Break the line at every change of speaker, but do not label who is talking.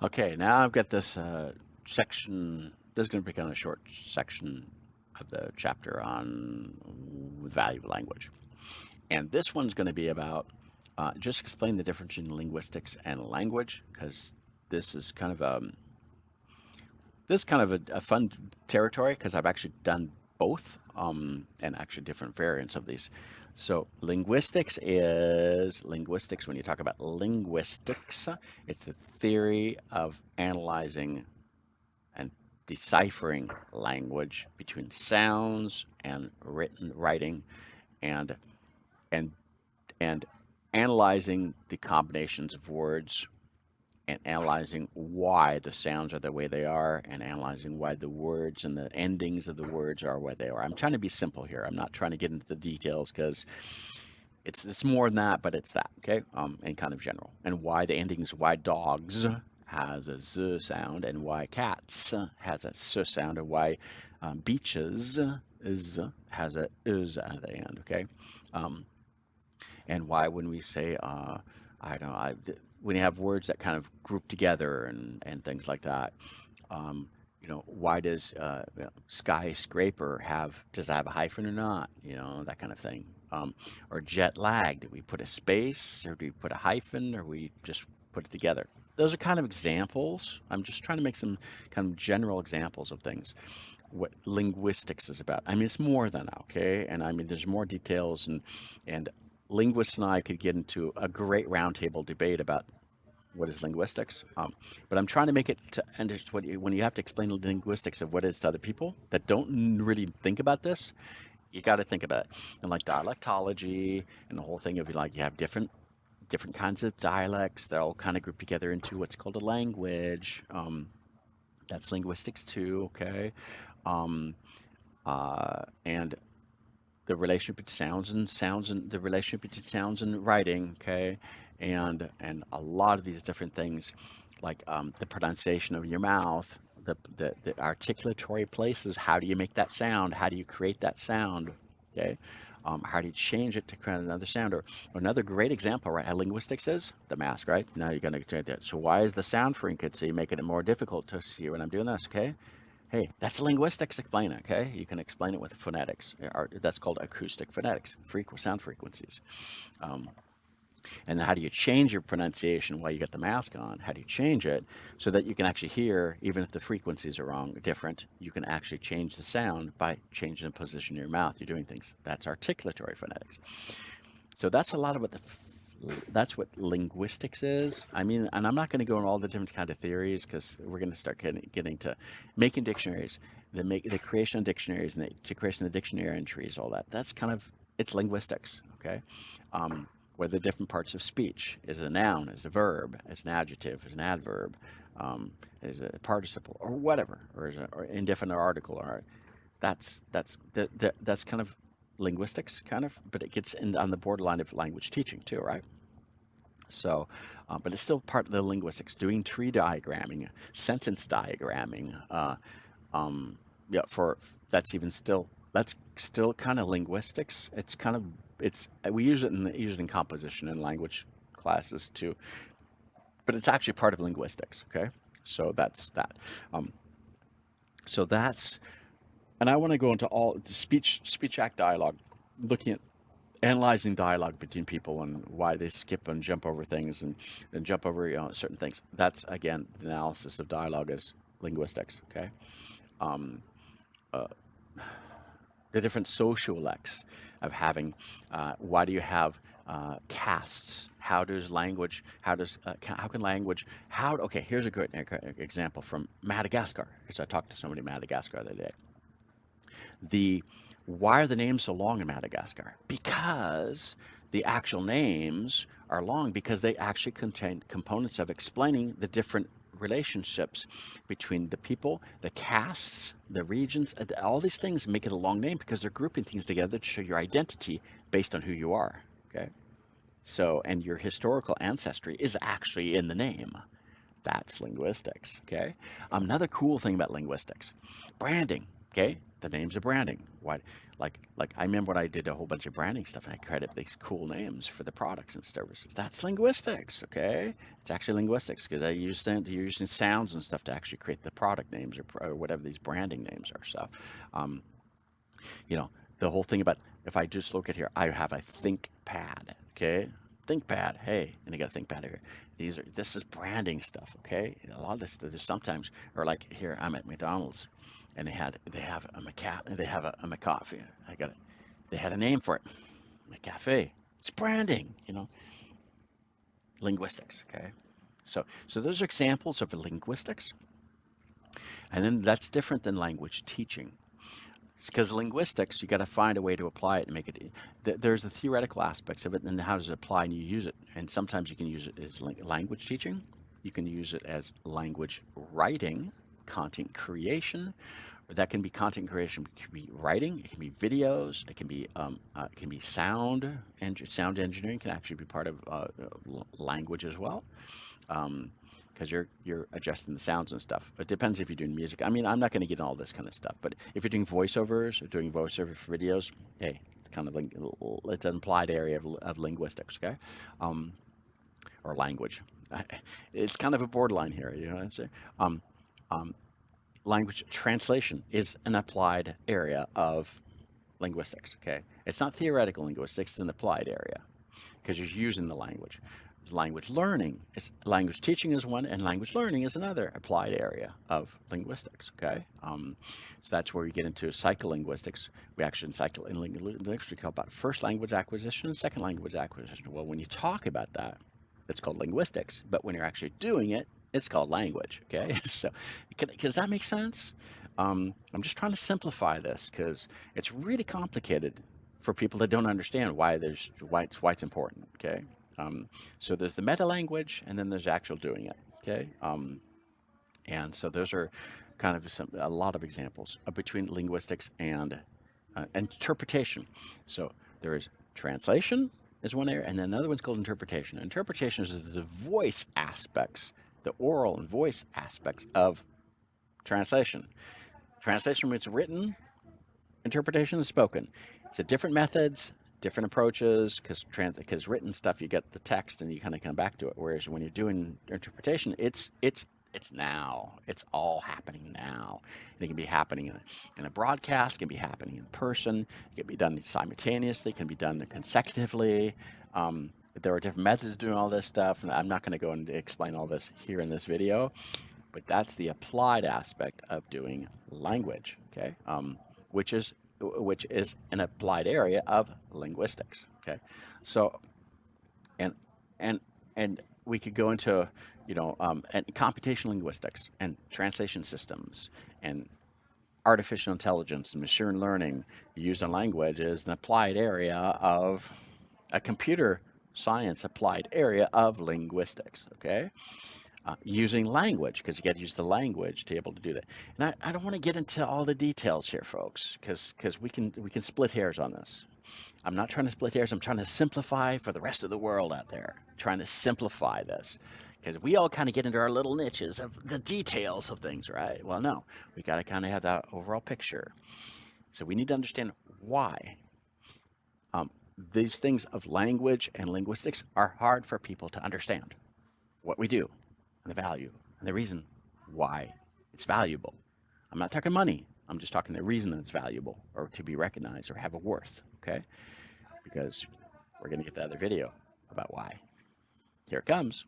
Okay, now I've got this section. This is going to be kind of a short section of the chapter on value of language. And this one's going to be about just explain the difference in linguistics and language, because this is kind of a fun territory because I've actually done both and actually different variants of these. So linguistics is linguistics. When you talk about linguistics, it's the theory of analyzing and deciphering language between sounds and writing and and and analyzing the combinations of words and analyzing why the sounds are the way they are and analyzing why the words and the endings of the words are where they are. I'm trying to be simple here. I'm not trying to get into the details because it's more than that, but it's that, okay? And kind of general. And why the endings, why dogs has a z sound and why cats has a s sound and why beaches is has a is at the end, okay? Um, and why when we say I don't know when you have words that kind of group together and things like that, why does skyscraper does it have a hyphen or not, that kind of thing, or jet lag, do we put a space or do we put a hyphen or we just put it together? Those are kind of examples. I'm just trying to make some kind of general examples of things what linguistics is about. I mean, it's more than that, okay? And I mean, there's more details, and linguists and I could get into a great roundtable debate about what is linguistics. But I'm trying to make it to understand when you have to explain linguistics of what it is to other people that don't really think about this. You got to think about it, and like dialectology and the whole thing of like you have different kinds of dialects that all kind of group together into what's called a language. That's linguistics too, okay? Um, and the relationship between sounds and the relationship between sounds and writing, okay? And a lot of these different things, like the pronunciation of your mouth, the articulatory places. How do you make that sound? How do you create that sound? Okay. How do you change it to create another sound? Or another great example, right? How linguistics is the mask, right? Now you're going to change that. So why is the sound frequency making it more difficult to see when I'm doing this? Okay. Hey, that's linguistics explain it, okay? You can explain it with phonetics. That's called acoustic phonetics, sound frequencies. Um, and how do you change your pronunciation while you got the mask on? How do you change it so that you can actually hear, even if the frequencies are wrong, different, you can actually change the sound by changing the position of your mouth. You're doing things. That's articulatory phonetics. So that's a lot of that's what linguistics is. I mean, and I'm not going to go into all the different kind of theories because we're going to start getting to making dictionaries, the creation of dictionaries and the creation of dictionary entries, all that. That's kind of it's linguistics, okay? Where the different parts of speech is a noun, is a verb, is an adjective, is an adverb, is a participle, or whatever, or is or indefinite article, or that's kind of linguistics, kind of, but it gets in on the borderline of language teaching too, right? So, but it's still part of the linguistics, doing tree diagramming, sentence diagramming. Yeah, for that's still kind of linguistics. It's we use it in composition and language classes too, but it's actually part of linguistics. Okay, so that's that. Um, so that's and I want to go into all the speech act dialogue, looking at analyzing dialogue between people and why they skip and jump over things and jump over certain things. That's again the analysis of dialogue is linguistics. Okay, um, uh, the different sociolects of having. Why do you have castes? How can language? How? Okay, here's a good example from Madagascar because I talked to somebody in Madagascar the other day. The Why are the names so long in Madagascar? Because the actual names are long because they actually contain components of explaining the different relationships between the people, the castes, the regions, all these things make it a long name because they're grouping things together to show your identity based on who you are. Okay. So, and your historical ancestry is actually in the name. That's linguistics. Okay. Another cool thing about linguistics, branding. Okay. the names of branding. Why? Like I remember when I did a whole bunch of branding stuff and I created these cool names for the products and services. That's linguistics, okay? It's actually linguistics because I use them, you're using sounds and stuff to actually create the product names or whatever these branding names are. So, um, you know, the whole thing about if I just look at here, I have a think pad, okay? Think pad, hey, and I got a think pad here. This is branding stuff, okay? A lot of this, there's sometimes, or like here, I'm at McDonald's, and they have a McCafe. They had a name for it, McCafe. It's branding, linguistics, okay? So those are examples of linguistics, and then that's different than language teaching. Because linguistics, you got to find a way to apply it and make it. There's the theoretical aspects of it, and how does it apply, and you use it. And sometimes you can use it as language teaching. You can use it as language writing, content creation. Or that can be content creation. It can be writing. It can be videos. It can be sound. And sound engineering can actually be part of language as well. Because you're adjusting the sounds and stuff. It depends if you're doing music. I mean, I'm not going to get into all this kind of stuff, but if you're doing voiceovers or doing voiceover for videos, hey, it's kind of like it's an applied area of linguistics, okay, or language. It's kind of a borderline here, you know what I'm saying? Language translation is an applied area of linguistics, okay? It's not theoretical linguistics; it's an applied area because you're using the language. Language learning is language teaching is one, and language learning is another applied area of linguistics. Okay, so that's where we get into psycholinguistics. We actually in linguistics we talk about first language acquisition and second language acquisition. Well, when you talk about that, it's called linguistics, but when you're actually doing it, it's called language. Okay, so does that make sense? I'm just trying to simplify this because it's really complicated for people that don't understand why it's important. Okay. So there's the meta language, and then there's actual doing it. Okay, and so those are kind of a lot of examples between linguistics and interpretation. So there is translation is one area, and then another one's called interpretation. Interpretation is the voice aspects, the oral and voice aspects of translation. Translation when it's written, interpretation is spoken. It's a different methods, different approaches, because written stuff you get the text and you kind of come back to it. Whereas when you're doing interpretation, it's now. It's all happening now. And it can be happening in a broadcast, it can be happening in person, it can be done simultaneously, it can be done consecutively. There are different methods of doing all this stuff, and I'm not going to go and explain all this here in this video, but that's the applied aspect of doing language, okay? Which is an applied area of linguistics. Okay, so and and we could go into and computational linguistics and translation systems and artificial intelligence and machine learning used in language is an applied area of a computer science applied area of linguistics. Okay, using language because you got to use the language to be able to do that. And I don't want to get into all the details here, folks, because we can split hairs on this. I'm not trying to split hairs. I'm trying to simplify for the rest of the world out there. Trying to simplify this because we all kind of get into our little niches of the details of things, right? Well, no, we got to kind of have that overall picture. So we need to understand why these things of language and linguistics are hard for people to understand. What we do and the value and the reason why it's valuable. I'm not talking money. I'm just talking the reason that it's valuable or to be recognized or have a worth, okay? Because we're going to get the other video about why. Here it comes.